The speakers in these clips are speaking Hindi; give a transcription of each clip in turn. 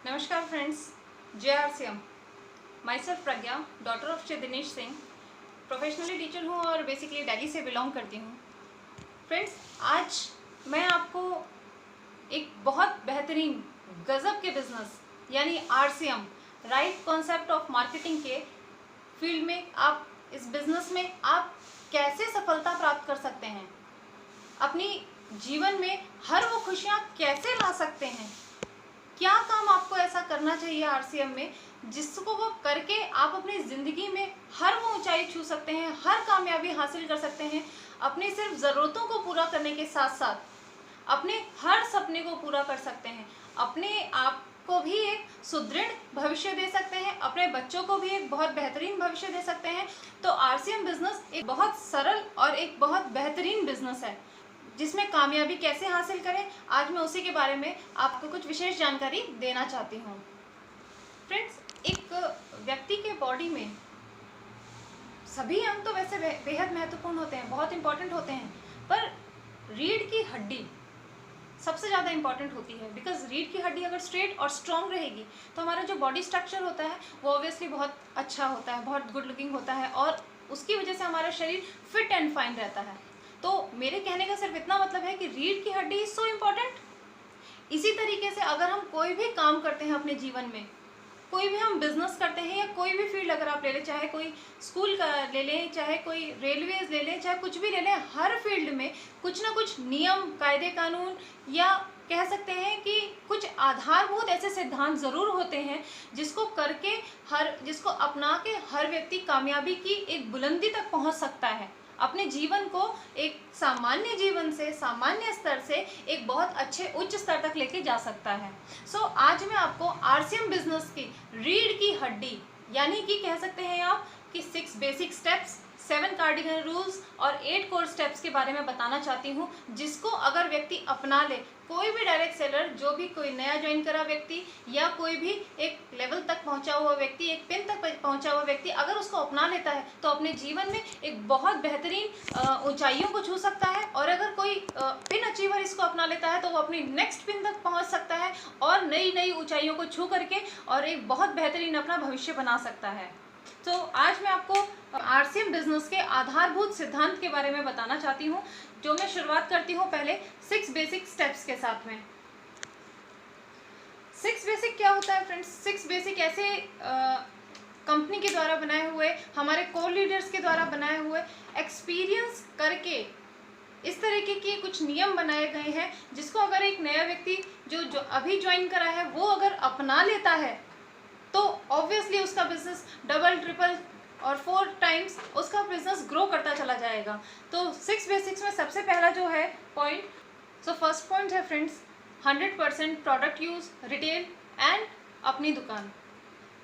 नमस्कार friends, JRCM। My self Pragya, daughter of Shri Dinesh Singh, professionally teacher हूँ और बेसिकली दिल्ली से बिलोंग करती हूँ। फ्रेंड्स, आज मैं आपको एक बहुत बेहतरीन गज़ब के बिजनेस यानी RCM, right concept of marketing के फील्ड में आप इस बिजनेस में आप कैसे सफलता प्राप्त कर सकते हैं, अपनी जीवन में हर वो खुशियाँ कैसे ला सकते हैं, क्या काम आपको ऐसा करना चाहिए RCM में जिसको वो करके आप अपनी ज़िंदगी में हर वो ऊंचाई छू सकते हैं, हर कामयाबी हासिल कर सकते हैं, अपनी सिर्फ ज़रूरतों को पूरा करने के साथ साथ अपने हर सपने को पूरा कर सकते हैं, अपने आप को भी एक सुदृढ़ भविष्य दे सकते हैं, अपने बच्चों को भी एक बहुत बेहतरीन भविष्य दे सकते हैं। तो RCM बिजनेस एक बहुत सरल और एक बहुत बेहतरीन बिजनेस है जिसमें कामयाबी कैसे हासिल करें, आज मैं उसी के बारे में आपको कुछ विशेष जानकारी देना चाहती हूँ। फ्रेंड्स, एक व्यक्ति के बॉडी में सभी अंग तो वैसे बेहद महत्वपूर्ण होते हैं, बहुत इंपॉर्टेंट होते हैं, पर रीढ़ की हड्डी सबसे ज़्यादा इंपॉर्टेंट होती है। बिकॉज रीढ़ की हड्डी अगर स्ट्रेट और स्ट्रॉन्ग रहेगी तो हमारा जो बॉडी स्ट्रक्चर होता है वो ऑब्वियसली बहुत अच्छा होता है, बहुत गुड लुकिंग होता है और उसकी वजह से हमारा शरीर फिट एंड फाइन रहता है। तो मेरे कहने का सिर्फ इतना मतलब है कि रीढ़ की हड्डी इज सो इम्पॉर्टेंट। इसी तरीके से अगर हम कोई भी काम करते हैं अपने जीवन में, कोई भी हम बिजनेस करते हैं या कोई भी फील्ड अगर आप ले लें, चाहे कोई स्कूल का ले लें, चाहे कोई रेलवेज ले लें, चाहे कुछ भी ले लें, हर फील्ड में कुछ ना कुछ नियम, कायदे कानून या कह सकते हैं कि कुछ आधारभूत ऐसे सिद्धांत ज़रूर होते हैं जिसको करके जिसको अपना के हर व्यक्ति कामयाबी की एक बुलंदी तक पहुंच सकता है, अपने जीवन को एक सामान्य जीवन से, सामान्य स्तर से एक बहुत अच्छे उच्च स्तर तक लेके जा सकता है। आज मैं आपको RCM बिजनेस की रीढ़ की हड्डी यानी कि कह सकते हैं आप कि 6 बेसिक स्टेप्स, 7 कार्डिनल रूल्स और 8 कोर स्टेप्स के बारे में बताना चाहती हूँ, जिसको अगर व्यक्ति अपना ले, कोई भी डायरेक्ट सेलर, जो भी कोई नया ज्वाइन करा व्यक्ति या कोई भी एक लेवल तक पहुंचा हुआ व्यक्ति, एक पिन तक पहुंचा हुआ व्यक्ति अगर उसको अपना लेता है तो अपने जीवन में एक बहुत बेहतरीन ऊंचाइयों को छू सकता है। और अगर कोई पिन अचीवर इसको अपना लेता है तो वो अपनी नेक्स्ट पिन तक पहुंच सकता है और नई नई ऊंचाइयों को छू करके और एक बहुत बेहतरीन अपना भविष्य बना सकता है। तो आज मैं आपको RCM बिजनेस के आधारभूत सिद्धांत के बारे में बताना चाहती हूँ, जो मैं शुरुआत करती हूँ पहले 6 बेसिक स्टेप्स के साथ में। 6 बेसिक क्या होता है फ्रेंड्स? 6 बेसिक ऐसे कंपनी के द्वारा बनाए हुए, हमारे कोर लीडर्स के द्वारा बनाए हुए, एक्सपीरियंस करके इस तरीके के कुछ नियम बनाए गए हैं जिसको अगर एक नया व्यक्ति जो अभी ज्वाइन करा है वो अगर अपना लेता है तो ऑब्वियसली उसका बिजनेस डबल, ट्रिपल और 4 टाइम्स उसका बिजनेस ग्रो करता चला जाएगा। तो 6 बेसिक्स में सबसे पहला जो है पॉइंट, फर्स्ट पॉइंट है friends 100% product use, retail and अपनी दुकान।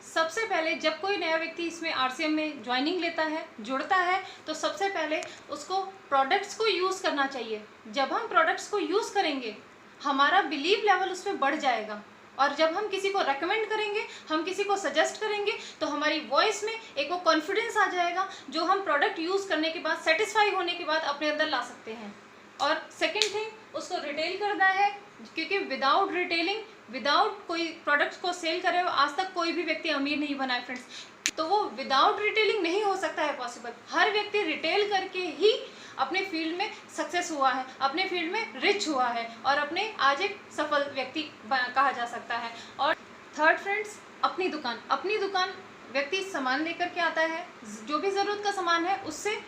सबसे पहले जब कोई नया व्यक्ति इसमें RCM में ज्वाइनिंग लेता है, जुड़ता है, तो सबसे पहले उसको प्रोडक्ट्स को यूज़ करना चाहिए। जब हम प्रोडक्ट्स को यूज़ करेंगे हमारा बिलीव लेवल उसमें बढ़ जाएगा और जब हम किसी को रेकमेंड करेंगे, हम किसी को सजेस्ट करेंगे तो हमारी वॉइस में एक वो कॉन्फिडेंस आ जाएगा जो हम प्रोडक्ट यूज़ करने के बाद, सेटिस्फाई होने के बाद अपने अंदर ला सकते हैं। और सेकंड थिंग, उसको रिटेल करना है, क्योंकि विदाउट रिटेलिंग, विदाउट कोई प्रोडक्ट्स को सेल करे, आज तक कोई भी व्यक्ति अमीर नहीं बना है फ्रेंड्स। तो वो विदाउट रिटेलिंग नहीं हो सकता है पॉसिबल। हर व्यक्ति रिटेल करके ही अपने फील्ड में सक्सेस हुआ है, अपने फील्ड में रिच हुआ है और अपने आज एक सफल व्यक्ति कहा जा सकता है। और थर्ड फ्रेंड्स, अपनी दुकान। अपनी दुकान व्यक्ति सामान लेकर के आता है, जो भी ज़रूरत का सामान है उससे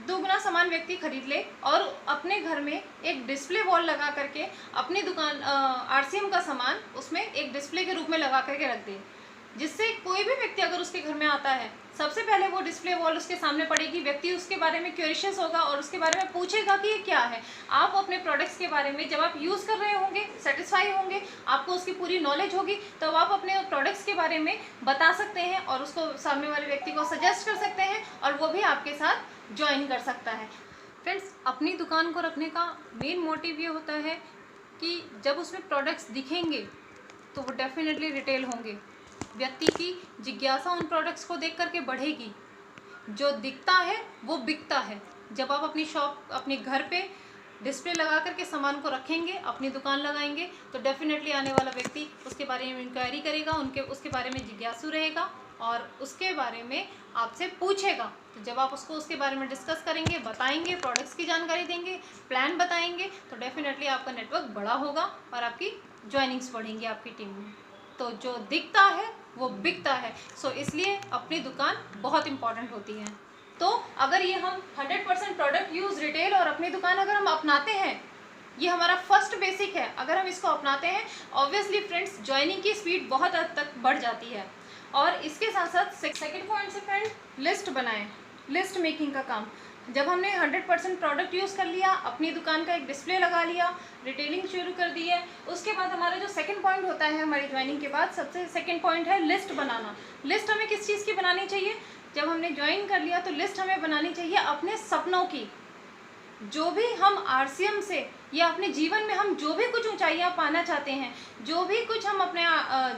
दोगुना सामान व्यक्ति खरीद ले और अपने घर में एक डिस्प्ले वॉल लगा करके अपनी दुकान RCM का सामान उसमें एक डिस्प्ले के रूप में लगा करके रख दे, जिससे कोई भी व्यक्ति अगर उसके घर में आता है सबसे पहले वो डिस्प्ले वॉल उसके सामने पड़ेगी, व्यक्ति उसके बारे में क्यूरियस होगा और उसके बारे में पूछेगा कि ये क्या है। आप अपने प्रोडक्ट्स के बारे में जब आप यूज़ कर रहे होंगे, सेटिस्फाई होंगे, आपको उसकी पूरी नॉलेज होगी, तो आप अपने प्रोडक्ट्स के बारे में बता सकते हैं और उसको सामने वाले व्यक्ति को सजेस्ट कर सकते हैं और वो भी आपके साथ ज्वाइन कर सकता है। फ्रेंड्स, अपनी दुकान को रखने का मेन मोटिव ये होता है कि जब उसमें प्रोडक्ट्स दिखेंगे तो वो डेफिनेटली रिटेल होंगे, व्यक्ति की जिज्ञासा उन प्रोडक्ट्स को देख करके बढ़ेगी। जो दिखता है वो बिकता है। जब आप अपनी शॉप, अपने घर पे डिस्प्ले लगा करके सामान को रखेंगे, अपनी दुकान लगाएंगे, तो डेफिनेटली आने वाला व्यक्ति उसके बारे में इंक्वायरी करेगा, उसके बारे में जिज्ञासु रहेगा और उसके बारे में आपसे पूछेगा। तो जब आप उसको उसके बारे में डिस्कस करेंगे, बताएंगे, प्रोडक्ट्स की जानकारी देंगे, प्लान बताएंगे, तो डेफिनेटली आपका नेटवर्क बड़ा होगा और आपकी ज्वाइनिंग्स बढ़ेंगी आपकी टीम में। तो जो दिखता है वो बिकता है। सो इसलिए अपनी दुकान बहुत इंपॉर्टेंट होती है। तो अगर ये हम 100% प्रोडक्ट यूज़ रिटेल और अपनी दुकान अगर हम अपनाते हैं, ये हमारा फर्स्ट बेसिक है, अगर हम इसको अपनाते हैं, ऑब्वियसली फ्रेंड्स ज्वाइनिंग की स्पीड बहुत हद तक बढ़ जाती है। और इसके साथ साथ सेकेंड पॉइंट से फ्रेंड, लिस्ट बनाएं, लिस्ट मेकिंग का काम। जब हमने 100% प्रोडक्ट यूज़ कर लिया, अपनी दुकान का एक डिस्प्ले लगा लिया, रिटेलिंग शुरू कर दी है, उसके बाद हमारा जो सेकंड पॉइंट होता है हमारी ज्वाइनिंग के बाद, सबसे सेकंड पॉइंट है लिस्ट बनाना। लिस्ट हमें किस चीज़ की बनानी चाहिए? जब हमने ज्वाइन कर लिया तो लिस्ट हमें बनानी चाहिए अपने सपनों की। जो भी हम आरसीएम से या अपने जीवन में हम जो भी कुछ ऊंचाइयां पाना चाहते हैं, जो भी कुछ हम अपने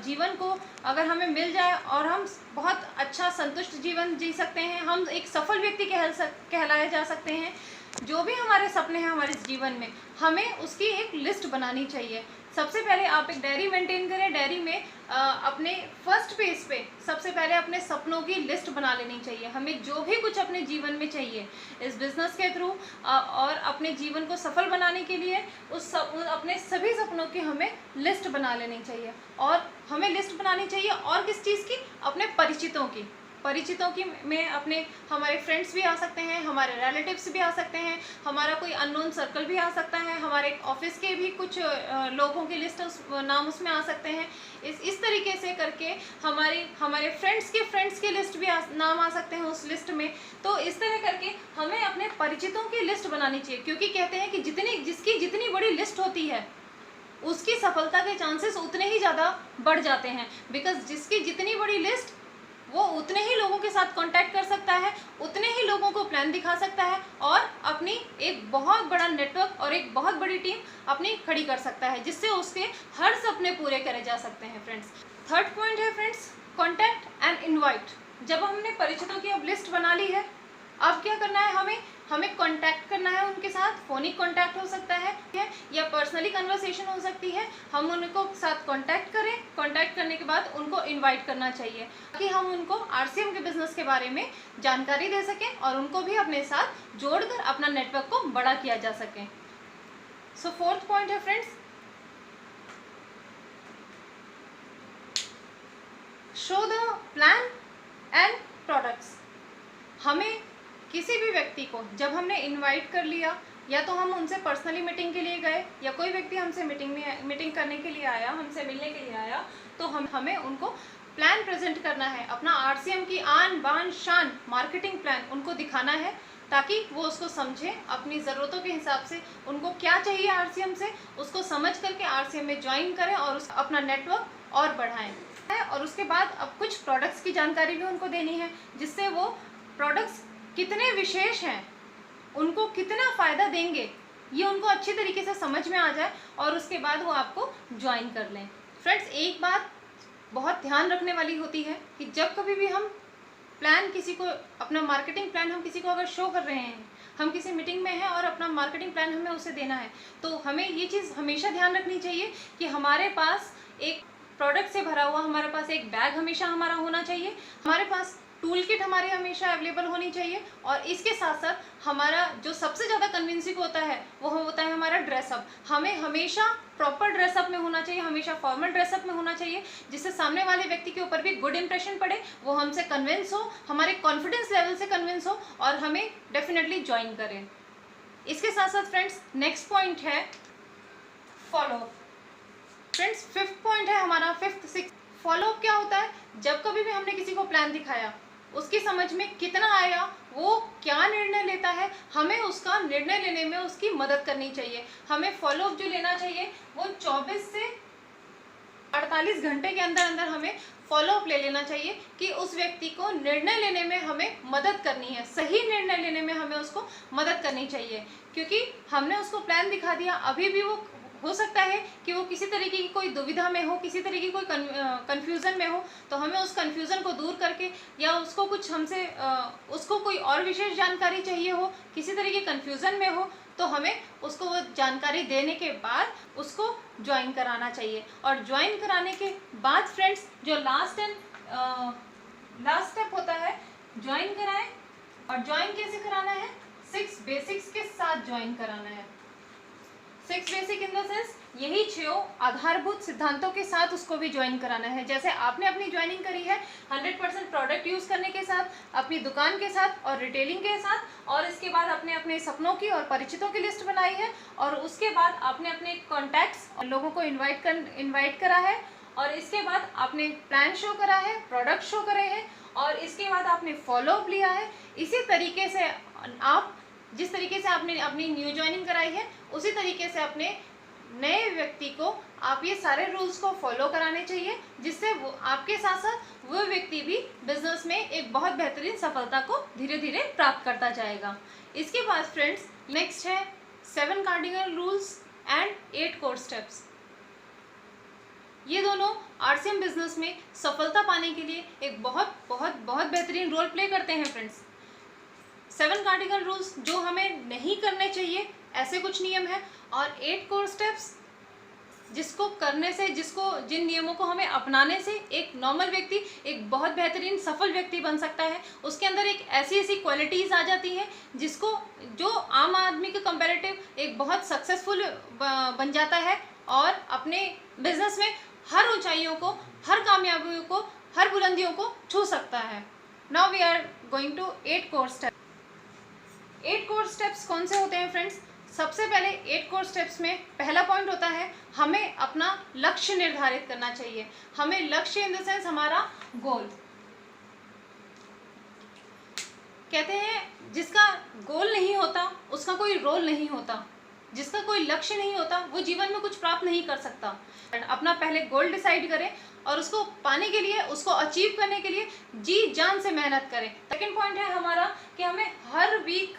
जीवन को अगर हमें मिल जाए और हम बहुत अच्छा संतुष्ट जीवन जी सकते हैं, हम एक सफल व्यक्ति कहलाए जा सकते हैं। जो भी हमारे सपने हैं हमारे जीवन में, हमें उसकी एक लिस्ट बनानी चाहिए। सबसे पहले आप एक डायरी मेंटेन करें, डायरी में अपने फर्स्ट पेज पे सबसे पहले अपने सपनों की लिस्ट बना लेनी चाहिए। हमें जो भी कुछ अपने जीवन में चाहिए इस बिज़नेस के थ्रू और अपने जीवन को सफल बनाने के लिए अपने सभी सपनों की हमें लिस्ट बना लेनी चाहिए। और हमें लिस्ट बनानी चाहिए और किस चीज़ की? अपने परिचितों की में अपने हमारे फ्रेंड्स भी आ सकते हैं, हमारे रिलेटिव्स भी आ सकते हैं, हमारा कोई अननोन सर्कल भी आ सकता है, हमारे ऑफिस के भी कुछ लोगों की लिस्ट नाम उसमें आ सकते हैं। इस तरीके से करके हमारे फ्रेंड्स की लिस्ट भी नाम आ सकते हैं उस लिस्ट में। तो इस तरह करके हमें अपने परिचितों की लिस्ट बनानी चाहिए, क्योंकि कहते हैं कि जिसकी जितनी बड़ी लिस्ट होती है उसकी सफलता के चांसेस उतने ही ज़्यादा बढ़ जाते हैं। बिकॉज जिसकी जितनी बड़ी लिस्ट, वो उतने ही लोगों के साथ कांटेक्ट कर सकता है, उतने ही लोगों को प्लान दिखा सकता है और अपनी एक बहुत बड़ा नेटवर्क और एक बहुत बड़ी टीम अपनी खड़ी कर सकता है, जिससे उसके हर सपने पूरे करे जा सकते हैं फ्रेंड्स। थर्ड पॉइंट है फ्रेंड्स, कॉन्टैक्ट एंड इनवाइट। जब हमने परिचितों की अब लिस्ट बना ली है, अब क्या करना है? हमें कांटेक्ट करना है उनके साथ। फोनिक कांटेक्ट हो सकता है या पर्सनली कन्वर्सेशन हो सकती है। हम उनको साथ कांटेक्ट करें, कांटेक्ट करने के बाद उनको इनवाइट करना चाहिए ताकि हम उनको आरसीएम के बिजनेस के बारे में जानकारी दे सकें और उनको भी अपने साथ जोड़कर अपना नेटवर्क को बड़ा किया जा सके। सो फोर्थ पॉइंट है friends, show the plan and products. हमें किसी भी व्यक्ति को जब हमने इनवाइट कर लिया, या तो हम उनसे पर्सनली मीटिंग के लिए गए या कोई व्यक्ति हमसे मीटिंग करने के लिए आया, हमसे मिलने के लिए आया, तो हमें उनको प्लान प्रेजेंट करना है, अपना आरसीएम की आन बान शान मार्केटिंग प्लान उनको दिखाना है, ताकि वो उसको समझे, अपनी ज़रूरतों के हिसाब से उनको क्या चाहिए आरसीएम से, उसको समझ करके आरसीएम में ज्वाइन करें और अपना नेटवर्क और बढ़ाएं। और उसके बाद अब कुछ प्रोडक्ट्स की जानकारी भी उनको देनी है, जिससे वो प्रोडक्ट्स कितने विशेष हैं, उनको कितना फ़ायदा देंगे, ये उनको अच्छी तरीके से समझ में आ जाए और उसके बाद वो आपको ज्वाइन कर लें। फ्रेंड्स, एक बात बहुत ध्यान रखने वाली होती है कि जब कभी भी हम प्लान किसी को, अपना मार्केटिंग प्लान हम किसी को अगर शो कर रहे हैं, हम किसी मीटिंग में हैं और अपना मार्केटिंग प्लान हमें उसे देना है, तो हमें ये चीज़ हमेशा ध्यान रखनी चाहिए कि हमारे पास एक प्रोडक्ट से भरा हुआ हमारे पास एक बैग हमेशा हमारा होना चाहिए, हमारे पास टूल किट हमारे हमेशा अवेलेबल होनी चाहिए। और इसके साथ साथ हमारा जो सबसे ज़्यादा कन्विंसिंग होता है वो होता है हमारा ड्रेसअप। हमें हमेशा प्रॉपर ड्रेसअप में होना चाहिए, हमेशा फॉर्मल ड्रेसअप में होना चाहिए, जिससे सामने वाले व्यक्ति के ऊपर भी गुड इंप्रेशन पड़े, वो हमसे कन्विंस हो, हमारे कॉन्फिडेंस लेवल से कन्विंस हो और हमें डेफिनेटली ज्वाइन करें। इसके साथ साथ फ्रेंड्स, नेक्स्ट पॉइंट है फॉलो। फ्रेंड्स, फिफ्थ पॉइंट है हमारा, फिफ्थ सिक्स। फॉलोअप क्या होता है? जब कभी भी हमने किसी को प्लान दिखाया, उसकी समझ में कितना आया, वो क्या निर्णय लेता है, हमें उसका निर्णय लेने में उसकी मदद करनी चाहिए। हमें फॉलोअप जो लेना चाहिए वो 24 से 48 घंटे के अंदर अंदर हमें फॉलोअप ले लेना चाहिए कि उस व्यक्ति को निर्णय लेने में हमें मदद करनी है, सही निर्णय लेने में हमें उसको मदद करनी चाहिए। क्योंकि हमने उसको प्लान दिखा दिया, अभी भी वो हो सकता है कि वो किसी तरीके की कोई दुविधा में हो, किसी तरीके की कोई कन्फ्यूज़न में हो, तो हमें उस कन्फ्यूज़न को दूर करके या उसको कुछ हमसे उसको कोई और विशेष जानकारी चाहिए हो, किसी तरीके की कन्फ्यूज़न में हो, तो हमें उसको वो जानकारी देने के बाद उसको ज्वाइन कराना चाहिए। और ज्वाइन कराने के बाद फ्रेंड्स जो लास्ट स्टेप होता है, ज्वाइन कराएं। और ज्वाइन कैसे कराना है? 6 बेसिक्स के साथ ज्वाइन कराना है। 6 बेसिक इन द सेंस यही 6 आधारभूत सिद्धांतों के साथ उसको भी ज्वाइन कराना है। जैसे आपने अपनी ज्वाइनिंग करी है 100% प्रोडक्ट यूज़ करने के साथ, अपनी दुकान के साथ और रिटेलिंग के साथ, और इसके बाद आपने अपने सपनों की और परिचितों की लिस्ट बनाई है, और उसके बाद आपने अपने कॉन्टैक्ट्स और लोगों को इन्वाइट करा है, और इसके बाद आपने प्लान शो करा है, प्रोडक्ट शो करे हैं, और इसके बाद आपने फॉलोअप लिया है। इसी तरीके से आप जिस तरीके से आपने अपनी न्यू ज्वाइनिंग कराई है, उसी तरीके से अपने नए व्यक्ति को आप ये सारे रूल्स को फॉलो कराने चाहिए, जिससे वो आपके साथ साथ वो व्यक्ति भी बिजनेस में एक बहुत बेहतरीन सफलता को धीरे धीरे प्राप्त करता जाएगा। इसके बाद फ्रेंड्स नेक्स्ट है 7 cardinal rules and 8 core steps. ये दोनों आरसीएम बिजनेस में सफलता पाने के लिए एक बहुत बहुत बहुत बेहतरीन रोल प्ले करते हैं फ्रेंड्स। 7 कार्डिनल रूल्स जो हमें नहीं करने चाहिए, ऐसे कुछ नियम है, और 8 कोर स्टेप्स जिसको करने से, जिन नियमों को हमें अपनाने से एक नॉर्मल व्यक्ति एक बहुत बेहतरीन सफल व्यक्ति बन सकता है। उसके अंदर एक ऐसी क्वालिटीज़ आ जाती हैं जो आम आदमी के कंपैरेटिव एक बहुत सक्सेसफुल बन जाता है, और अपने बिजनेस में हर ऊंचाइयों को, हर कामयाबियों को, हर बुलंदियों को छू सकता है। Now we are going to 8 core steps. 8 core steps कौन से होते हैं फ्रेंड्स? सबसे पहले 8 कोर स्टेप्स में पहला पॉइंट होता है हमें अपना लक्ष्य निर्धारित करना चाहिए। हमें लक्ष्य इन द सेंस हमारा गोल। कहते हैं जिसका गोल नहीं होता उसका कोई रोल नहीं होता, जिसका कोई लक्ष्य नहीं होता वो जीवन में कुछ प्राप्त नहीं कर सकता। अपना पहले गोल डिसाइड करें और उसको पाने के लिए, उसको अचीव करने के लिए जी जान से मेहनत करें। सेकंड पॉइंट है हमारा कि हमें हर वीक,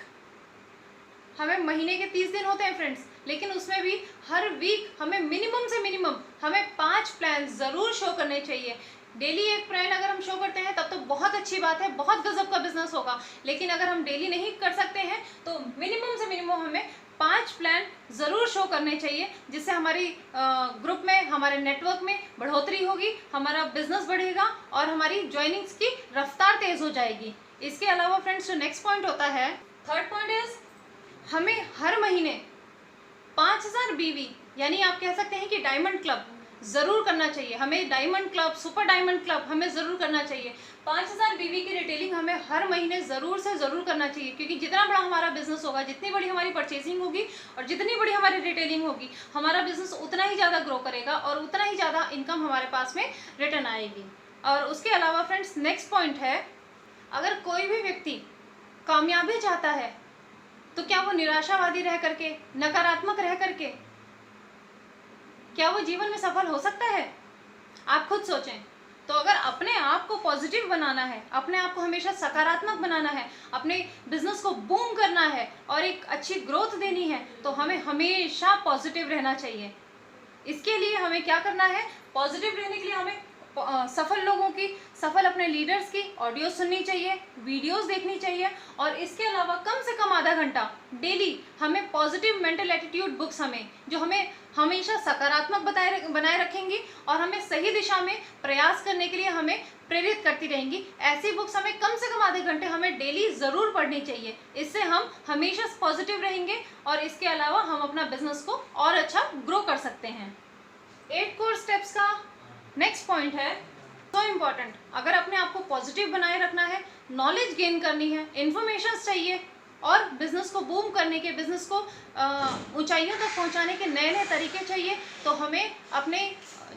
हमें महीने के 30 दिन होते हैं फ्रेंड्स, लेकिन उसमें भी हर वीक हमें मिनिमम से मिनिमम हमें 5 प्लान ज़रूर शो करने चाहिए। डेली एक प्लान अगर हम शो करते हैं तब तो बहुत अच्छी बात है, बहुत गजब का बिजनेस होगा। लेकिन अगर हम डेली नहीं कर सकते हैं तो मिनिमम से मिनिमम हमें 5 प्लान ज़रूर शो करने चाहिए, जिससे हमारी ग्रुप में, हमारे नेटवर्क में बढ़ोतरी होगी, हमारा बिजनेस बढ़ेगा और हमारी ज्वाइनिंग्स की रफ्तार तेज़ हो जाएगी। इसके अलावा फ्रेंड्स जो नेक्स्ट पॉइंट होता है, थर्ड पॉइंट इज हमें हर महीने 5000 बीवी, यानी आप कह सकते हैं कि डायमंड क्लब ज़रूर करना चाहिए। हमें diamond club, super diamond club हमें ज़रूर करना चाहिए। 5000 बीवी की रिटेलिंग हमें हर महीने ज़रूर से ज़रूर करना चाहिए, क्योंकि जितना बड़ा हमारा बिजनेस होगा, जितनी बड़ी हमारी परचेजिंग होगी और जितनी बड़ी हमारी रिटेलिंग होगी, हमारा बिजनेस उतना ही ज़्यादा ग्रो करेगा और उतना ही ज़्यादा इनकम हमारे पास में रिटर्न आएगी। और उसके अलावा फ्रेंड्स नेक्स्ट पॉइंट है, अगर कोई भी व्यक्ति कामयाबी चाहता है तो क्या वो निराशावादी रह करके, नकारात्मक रह करके क्या वो जीवन में सफल हो सकता है? आप खुद सोचें। तो अगर अपने आप को पॉजिटिव बनाना है, अपने आप को हमेशा सकारात्मक बनाना है, अपने बिजनेस को बूम करना है और एक अच्छी ग्रोथ देनी है, तो हमें हमेशा पॉजिटिव रहना चाहिए। इसके लिए हमें क्या करना है? पॉजिटिव रहने के लिए हमें सफल लोगों की, सफल अपने लीडर्स की ऑडियो सुननी चाहिए, वीडियोस देखनी चाहिए, और इसके अलावा कम से कम आधा घंटा डेली हमें पॉजिटिव मेंटल एटीट्यूड बुक्स, हमें जो हमें हमेशा सकारात्मक बनाए रखेंगी और हमें सही दिशा में प्रयास करने के लिए हमें प्रेरित करती रहेंगी, ऐसी बुक्स हमें कम से कम आधे घंटे हमें डेली ज़रूर पढ़नी चाहिए। इससे हम हमेशा पॉजिटिव रहेंगे और इसके अलावा हम अपना बिजनेस को और अच्छा ग्रो कर सकते हैं। 8 कोर स्टेप्स का नेक्स्ट पॉइंट है सो इम्पॉर्टेंट। अगर अपने आप को पॉजिटिव बनाए रखना है, नॉलेज गेन करनी है, इन्फॉर्मेशन चाहिए और बिजनेस को बूम करने के, बिजनेस को ऊंचाइयों तक पहुंचाने के नए नए तरीके चाहिए, तो हमें अपने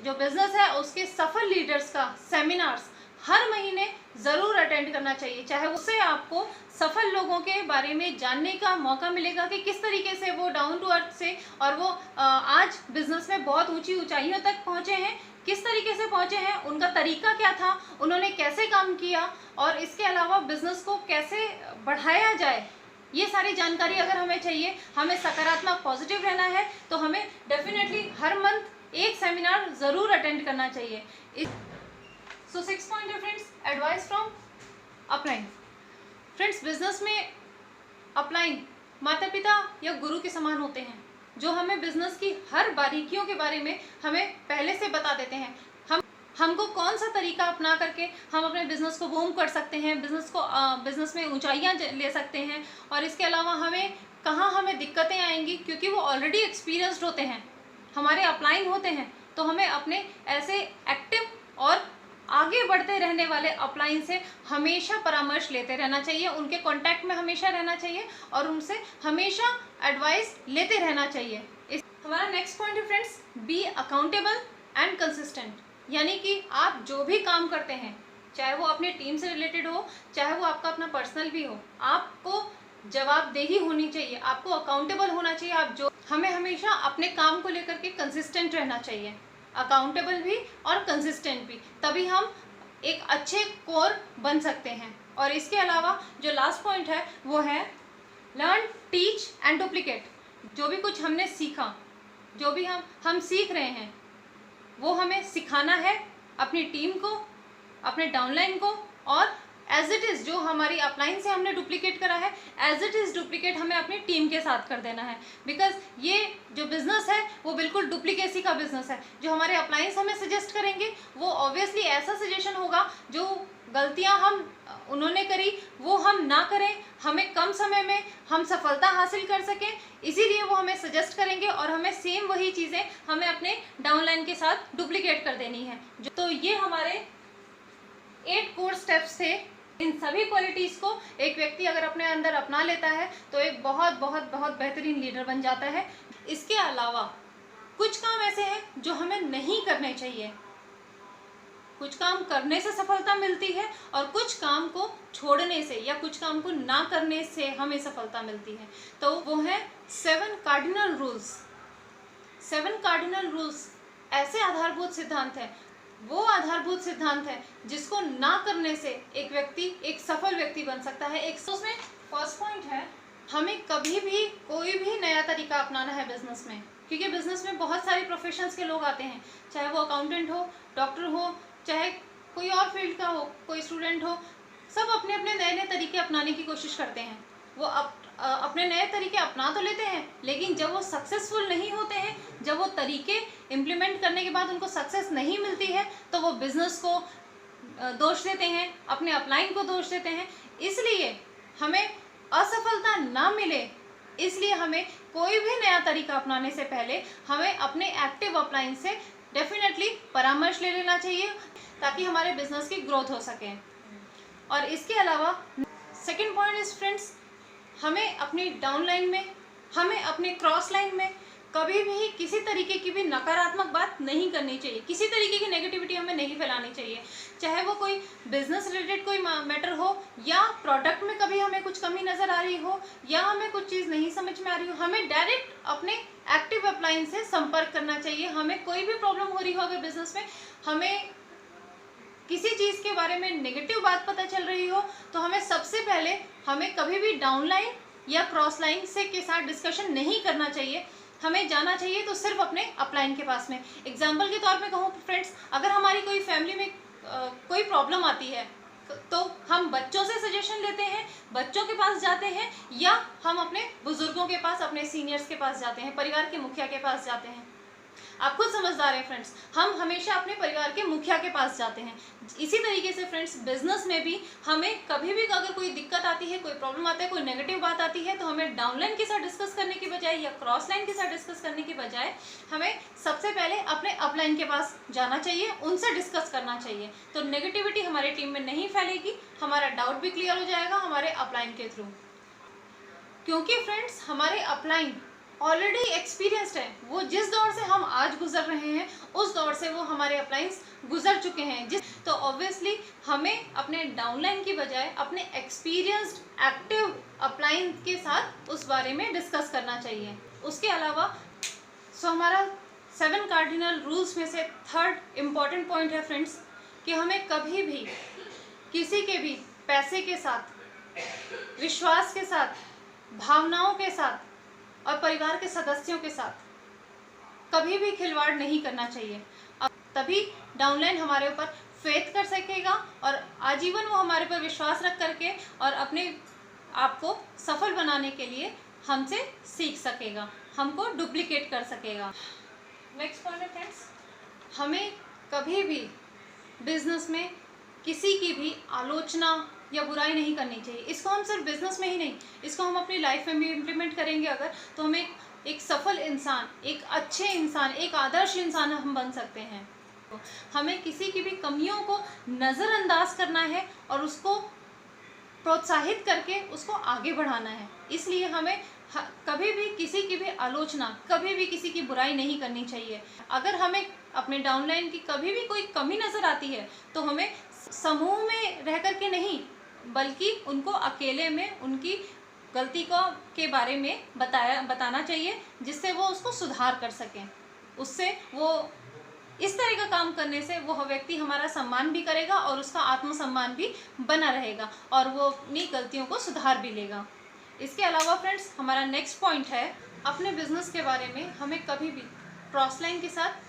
जो बिजनेस है उसके सफल लीडर्स का सेमिनार्स हर महीने ज़रूर अटेंड करना चाहिए। चाहे उससे आपको सफल लोगों के बारे में जानने का मौका मिलेगा कि किस तरीके से वो डाउन टू अर्थ से और वो आज बिजनेस में बहुत ऊंची ऊंचाइयों तक पहुंचे हैं, किस तरीके से पहुंचे हैं, उनका तरीका क्या था, उन्होंने कैसे काम किया और इसके अलावा बिजनेस को कैसे बढ़ाया जाए, ये सारी जानकारी अगर हमें चाहिए, हमें सकारात्मक पॉजिटिव रहना है, तो हमें डेफिनेटली हर मंथ एक सेमिनार ज़रूर अटेंड करना चाहिए। सो 6 पॉइंट है friends, advice from upline. Friends, business में अपलाइन माता पिता या गुरु के समान होते हैं, जो हमें बिजनेस की हर बारीकियों के बारे में हमें पहले से बता देते हैं। हमको कौन सा तरीका अपना करके हम अपने बिजनेस को बूम कर सकते हैं, बिजनेस में ऊंचाइयां ले सकते हैं, और इसके अलावा हमें दिक्कतें आएंगी, क्योंकि वो ऑलरेडी एक्सपीरियंस्ड होते हैं, हमारे अपलाइन होते हैं। तो हमें अपने ऐसे एक्टिव और आगे बढ़ते रहने वाले अपलाइन से हमेशा परामर्श लेते रहना चाहिए, उनके कांटेक्ट में हमेशा रहना चाहिए और उनसे हमेशा एडवाइस लेते रहना चाहिए। हमारा नेक्स्ट पॉइंट है friends, be accountable and consistent. यानी कि आप जो भी काम करते हैं, चाहे वो अपनी टीम से रिलेटेड हो, चाहे वो आपका अपना पर्सनल भी हो, आपको जवाबदेही होनी चाहिए, आपको अकाउंटेबल होना चाहिए। हमें हमेशा अपने काम को लेकर के कंसिस्टेंट रहना चाहिए, अकाउंटेबल भी और कंसिस्टेंट भी, तभी हम एक अच्छे कोर बन सकते हैं। और इसके अलावा जो लास्ट पॉइंट है वो है लर्न, टीच एंड डुप्लीकेट। जो भी कुछ हमने सीखा, जो भी हम सीख रहे हैं, वो हमें सिखाना है अपनी टीम को, अपने डाउनलाइन को, और एज इट इज़ जो हमारी अपलाइन से हमने डुप्लीकेट करा है, एज इट इज़ डुप्लीकेट हमें अपनी टीम के साथ कर देना है। बिकॉज ये जो बिज़नेस है वो बिल्कुल डुप्लीकेसी का बिज़नेस है। जो हमारे अपलाइंस हमें सजेस्ट करेंगे वो ऑब्वियसली ऐसा सजेशन होगा जो गलतियां उन्होंने करी वो हम ना करें, हमें कम समय में हम सफलता हासिल कर सकें, इसीलिए वो हमें सजेस्ट करेंगे, और हमें सेम वही चीज़ें हमें अपने डाउनलाइन के साथ डुप्लीकेट कर देनी है। तो ये हमारे 8 कोर स्टेप्स थे। इन सभी क्वालिटीज़ को एक व्यक्ति अगर अपने अंदर अपना लेता है तो एक बहुत बहुत बहुत बेहतरीन लीडर बन जाता है। इसके अलावा कुछ काम ऐसे हैं जो हमें नहीं करने चाहिए। कुछ काम करने से सफलता मिलती है और कुछ काम को छोड़ने से या कुछ काम को ना करने से हमें सफलता मिलती है। तो वो है 7 कार्डिनल रूल्स। 7 कार्डिनल रूल्स ऐसे आधारभूत सिद्धांत हैं, वो आधारभूत सिद्धांत है जिसको ना करने से एक व्यक्ति एक सफल व्यक्ति बन सकता है। उसमें फर्स्ट पॉइंट है, हमें कभी भी कोई भी नया तरीका अपनाना है बिजनेस में, क्योंकि बिजनेस में बहुत सारे प्रोफेशंस के लोग आते हैं, चाहे वो अकाउंटेंट हो, डॉक्टर हो, चाहे कोई और फील्ड का हो, कोई स्टूडेंट हो, सब अपने अपने नए नए तरीके अपनाने की कोशिश करते हैं। वो अपने नए तरीके अपना तो लेते हैं, लेकिन जब वो सक्सेसफुल नहीं होते हैं, जब वो तरीके इम्प्लीमेंट करने के बाद उनको सक्सेस नहीं मिलती है, तो वो बिजनेस को दोष देते हैं, अपने अपलाइन को दोष देते हैं। इसलिए हमें असफलता ना मिले, इसलिए हमें कोई भी नया तरीका अपनाने से पहले हमें अपने एक्टिव अपलाइन से डेफिनेटली परामर्श ले लेना चाहिए, ताकि हमारे बिजनेस की ग्रोथ हो सके। और इसके अलावा सेकेंड पॉइंट इज फ्रेंड्स, हमें अपनी डाउनलाइन में, हमें अपने क्रॉस लाइन में कभी भी किसी तरीके की भी नकारात्मक बात नहीं करनी चाहिए, किसी तरीके की नेगेटिविटी हमें नहीं फैलानी चाहिए। चाहे वो कोई बिजनेस रिलेटेड कोई मैटर हो, या प्रोडक्ट में कभी हमें कुछ कमी नज़र आ रही हो, या हमें कुछ चीज़ नहीं समझ में आ रही हो, हमें डायरेक्ट अपने एक्टिव अपलाइन से संपर्क करना चाहिए। हमें कोई भी प्रॉब्लम हो रही हो अगर बिजनेस में, हमें किसी चीज़ के बारे में नेगेटिव बात पता चल रही हो, तो हमें सबसे पहले हमें कभी भी डाउनलाइन या क्रॉस लाइन से के साथ डिस्कशन नहीं करना चाहिए। हमें जाना चाहिए तो सिर्फ अपने अपलाइन के पास में। एग्जाम्पल के तौर पे कहूँ फ्रेंड्स, अगर हमारी कोई फैमिली में कोई प्रॉब्लम आती है तो हम बच्चों से सजेशन लेते हैं, बच्चों के पास जाते हैं, या हम अपने बुजुर्गों के पास, अपने सीनियर्स के पास जाते हैं, परिवार के मुखिया के पास जाते हैं। आप खुद समझदार हैं फ्रेंड्स, हम हमेशा अपने परिवार के मुखिया के पास जाते हैं। इसी तरीके से फ्रेंड्स, बिजनेस में भी हमें कभी भी अगर कोई दिक्कत आती है, कोई प्रॉब्लम आता है, कोई नेगेटिव बात आती है, तो हमें डाउनलाइन के साथ डिस्कस करने की बजाय या क्रॉस लाइन के साथ डिस्कस करने की बजाय हमें सबसे पहले अपने अपलाइन के पास जाना चाहिए, उनसे डिस्कस करना चाहिए। तो नेगेटिविटी हमारी टीम में नहीं फैलेगी, हमारा डाउट भी क्लियर हो जाएगा हमारे अपलाइन के थ्रू। क्योंकि फ्रेंड्स, हमारे अपलाइन ऑलरेडी एक्सपीरियंस्ड है, वो जिस दौर से हम आज गुजर रहे हैं उस दौर से वो हमारे अपलाइंस गुजर चुके हैं। तो ऑब्वियसली हमें अपने डाउनलाइन की बजाय अपने एक्सपीरियंस्ड एक्टिव अपलाइन के साथ उस बारे में डिस्कस करना चाहिए। उसके अलावा हमारा 7 कार्डिनल रूल्स में से थर्ड इम्पॉर्टेंट पॉइंट है फ्रेंड्स, कि हमें कभी भी किसी के भी पैसे के साथ, विश्वास के साथ भावनाओं के साथ और परिवार के सदस्यों के साथ कभी भी खिलवाड़ नहीं करना चाहिए। अब तभी डाउनलाइन हमारे ऊपर फेथ कर सकेगा और आजीवन वो हमारे पर विश्वास रख करके और अपने आप को सफल बनाने के लिए हमसे सीख सकेगा, हमको डुप्लीकेट कर सकेगा। नेक्स्ट पॉइंट है फ्रेंड्स, हमें कभी भी बिजनेस में किसी की भी आलोचना या बुराई नहीं करनी चाहिए। इसको हम सिर्फ बिजनेस में ही नहीं, इसको हम अपनी लाइफ में भी इम्प्लीमेंट करेंगे अगर, तो हमें एक सफल इंसान, एक अच्छे इंसान, एक आदर्श इंसान हम बन सकते हैं। तो हमें किसी की भी कमियों को नज़रअंदाज करना है और उसको प्रोत्साहित करके उसको आगे बढ़ाना है। इसलिए हमें कभी भी किसी की भी आलोचना, कभी भी किसी की बुराई नहीं करनी चाहिए। अगर हमें अपने डाउनलाइन की कभी भी कोई कमी नज़र आती है तो हमें समूह में रह कर के नहीं, बल्कि उनको अकेले में उनकी गलती के बारे में बताना चाहिए, जिससे वो उसको सुधार कर सकें। उससे वो इस तरह का काम करने से वो व्यक्ति हमारा सम्मान भी करेगा और उसका आत्मसम्मान भी बना रहेगा और वो अपनी गलतियों को सुधार भी लेगा। इसके अलावा फ्रेंड्स, हमारा नेक्स्ट पॉइंट है, अपने बिजनेस के बारे में हमें कभी भी क्रॉसलाइन के साथ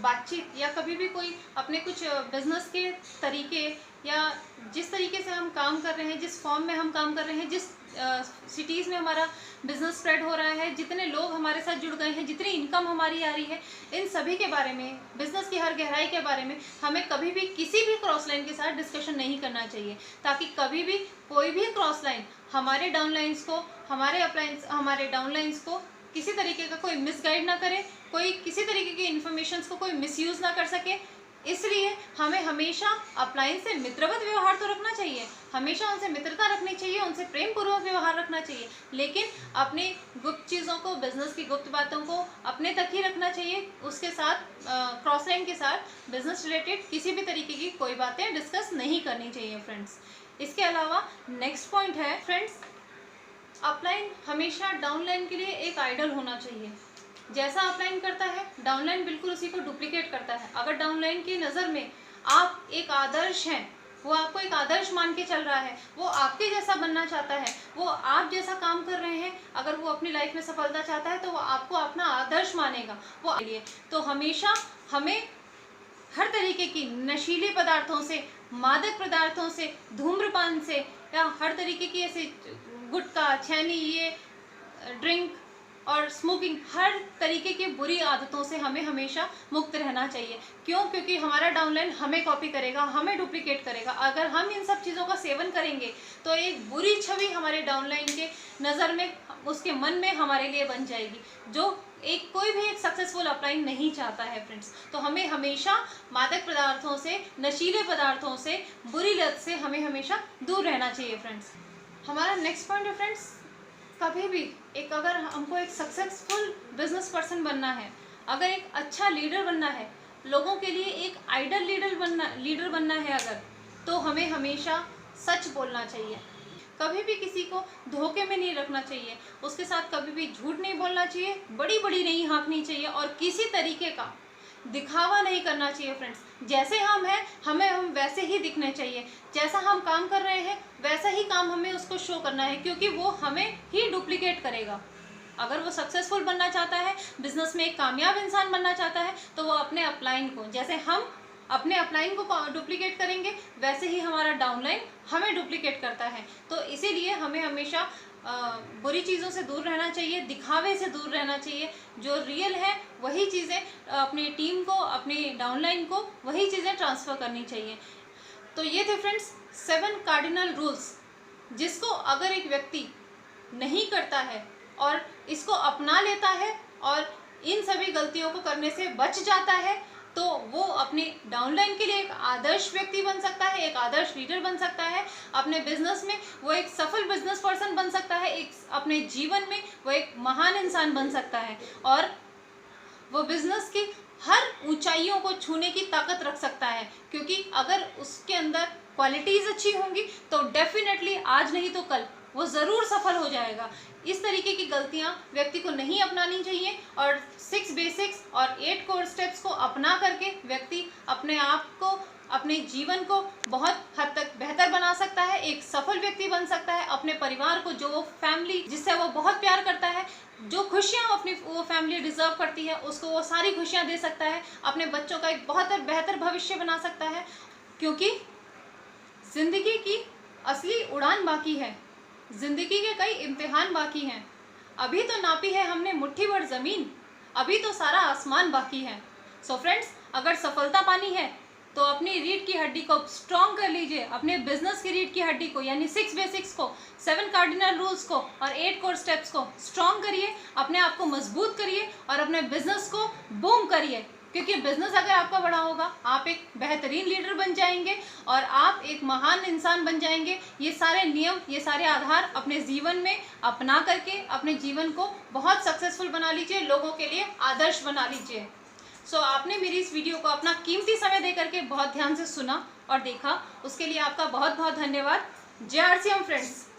बातचीत या कभी भी कोई अपने कुछ बिजनेस के तरीके या जिस तरीके से हम काम कर रहे हैं, जिस फॉर्म में हम काम कर रहे हैं, जिस सिटीज़ में हमारा बिजनेस स्प्रेड हो रहा है, जितने लोग हमारे साथ जुड़ गए हैं, जितनी इनकम हमारी आ रही है, इन सभी के बारे में, बिजनेस की हर गहराई के बारे में हमें कभी भी किसी भी क्रॉस लाइन के साथ डिस्कशन नहीं करना चाहिए, ताकि कभी भी कोई भी क्रॉस लाइन हमारे डाउनलाइंस को, हमारे डाउनलाइंस को किसी तरीके का कोई मिसगाइड ना करे, कोई किसी तरीके की इन्फॉर्मेशंस को कोई मिसयूज़ ना कर सके। इसलिए हमें हमेशा अपलाइन से मित्रवत व्यवहार तो रखना चाहिए, हमेशा उनसे मित्रता रखनी चाहिए, उनसे प्रेम पूर्वक व्यवहार रखना चाहिए, लेकिन अपनी गुप्त चीज़ों को, बिजनेस की गुप्त बातों को अपने तक ही रखना चाहिए। उसके साथ क्रॉस लाइन के साथ बिजनेस रिलेटेड किसी भी तरीके की कोई बातें डिस्कस नहीं करनी चाहिए फ्रेंड्स। इसके अलावा नेक्स्ट पॉइंट है फ्रेंड्स, अपलाइन हमेशा डाउनलाइन के लिए एक आइडल होना चाहिए। जैसा अपलाइन करता है, डाउनलाइन बिल्कुल उसी को डुप्लीकेट करता है। अगर डाउनलाइन की नज़र में आप एक आदर्श हैं, वो आपको एक आदर्श मान के चल रहा है, वो आपके जैसा बनना चाहता है, वो आप जैसा काम कर रहे हैं, अगर वो अपनी लाइफ में सफलता चाहता है तो वो आपको अपना आदर्श मानेगा। वो लिए तो हमेशा हमें हर तरीके की नशीले पदार्थों से, मादक पदार्थों से, धूम्रपान से या हर तरीके की ऐसे गुटखा, छेनी, ये ड्रिंक और स्मोकिंग, हर तरीके की बुरी आदतों से हमें हमेशा मुक्त रहना चाहिए। क्यों? क्योंकि हमारा डाउनलाइन हमें कॉपी करेगा, हमें डुप्लीकेट करेगा। अगर हम इन सब चीज़ों का सेवन करेंगे तो एक बुरी छवि हमारे डाउनलाइन के नज़र में, उसके मन में हमारे लिए बन जाएगी, जो कोई भी एक सक्सेसफुल अपलाइन नहीं चाहता है फ्रेंड्स। तो हमें हमेशा मादक पदार्थों से, नशीले पदार्थों से, बुरी लत से हमें हमेशा दूर रहना चाहिए फ्रेंड्स। हमारा नेक्स्ट पॉइंट है फ्रेंड्स, कभी भी अगर हमको एक सक्सेसफुल बिजनेस पर्सन बनना है, अगर एक अच्छा लीडर बनना है, लोगों के लिए एक आइडल लीडर बनना है अगर, तो हमें हमेशा सच बोलना चाहिए। कभी भी किसी को धोखे में नहीं रखना चाहिए, उसके साथ कभी भी झूठ नहीं बोलना चाहिए, बड़ी बड़ी नहीं हाँकनी चाहिए और किसी तरीके का दिखावा नहीं करना चाहिए फ्रेंड्स। जैसे हम हैं, हम वैसे ही दिखने चाहिए। जैसा हम काम कर रहे हैं वैसा ही काम हमें उसको शो करना है, क्योंकि वो हमें ही डुप्लीकेट करेगा। अगर वो सक्सेसफुल बनना चाहता है, बिजनेस में एक कामयाब इंसान बनना चाहता है, तो वो अपने अपलाइन को, जैसे हम अपने अपलाइन को डुप्लीकेट करेंगे, वैसे ही हमारा डाउनलाइन हमें डुप्लीकेट करता है। तो इसीलिए हमें हमेशा बुरी चीज़ों से दूर रहना चाहिए, दिखावे से दूर रहना चाहिए। जो रियल है वही चीज़ें अपनी टीम को, अपनी डाउनलाइन को वही चीज़ें ट्रांसफ़र करनी चाहिए। तो ये थे फ्रेंड्स 7 कार्डिनल रूल्स, जिसको अगर एक व्यक्ति नहीं करता है और इसको अपना लेता है और इन सभी गलतियों को करने से बच जाता है, तो वो अपने डाउनलाइन के लिए एक आदर्श व्यक्ति बन सकता है, एक आदर्श लीडर बन सकता है। अपने बिजनेस में वो एक सफल बिजनेस पर्सन बन सकता है, एक अपने जीवन में वो एक महान इंसान बन सकता है और वो बिजनेस की हर ऊंचाइयों को छूने की ताकत रख सकता है। क्योंकि अगर उसके अंदर क्वालिटीज़ अच्छी होंगी तो डेफिनेटली आज नहीं तो कल वो ज़रूर सफल हो जाएगा। इस तरीके की गलतियां व्यक्ति को नहीं अपनानी चाहिए और 6 बेसिक्स और 8 कोर स्टेप्स को अपना करके व्यक्ति अपने अपने आप को, अपने जीवन को बहुत हद तक बेहतर बना सकता है, एक सफल व्यक्ति बन सकता है। अपने परिवार को, जो फैमिली जिससे वो बहुत प्यार करता है, जो खुशियाँ अपनी वो फैमिली डिजर्व करती है, उसको वो सारी खुशियाँ दे सकता है। अपने बच्चों का एक बहुत बेहतर भविष्य बना सकता है, क्योंकि जिंदगी की असली उड़ान बाकी है, जिंदगी के कई इम्तिहान बाकी हैं। अभी तो नापी है हमने मुट्ठी भर जमीन, अभी तो सारा आसमान बाकी है। सो फ्रेंड्स, अगर सफलता पानी है तो अपनी रीढ़ की हड्डी को स्ट्रॉन्ग कर लीजिए, अपने बिजनेस की रीढ़ की हड्डी को, यानी 6 बेसिक्स को, 7 कार्डिनल रूल्स को और 8 कोर स्टेप्स को स्ट्रॉन्ग करिए, अपने आप को मजबूत करिए और अपने बिजनेस को बूम करिए। क्योंकि बिजनेस अगर आपका बड़ा होगा, आप एक बेहतरीन लीडर बन जाएंगे और आप एक महान इंसान बन जाएंगे। ये सारे नियम, ये सारे आधार अपने जीवन में अपना करके अपने जीवन को बहुत सक्सेसफुल बना लीजिए, लोगों के लिए आदर्श बना लीजिए। सो आपने मेरी इस वीडियो को अपना कीमती समय दे करके बहुत ध्यान से सुना और देखा, उसके लिए आपका बहुत बहुत धन्यवाद। जय RCM फ्रेंड्स।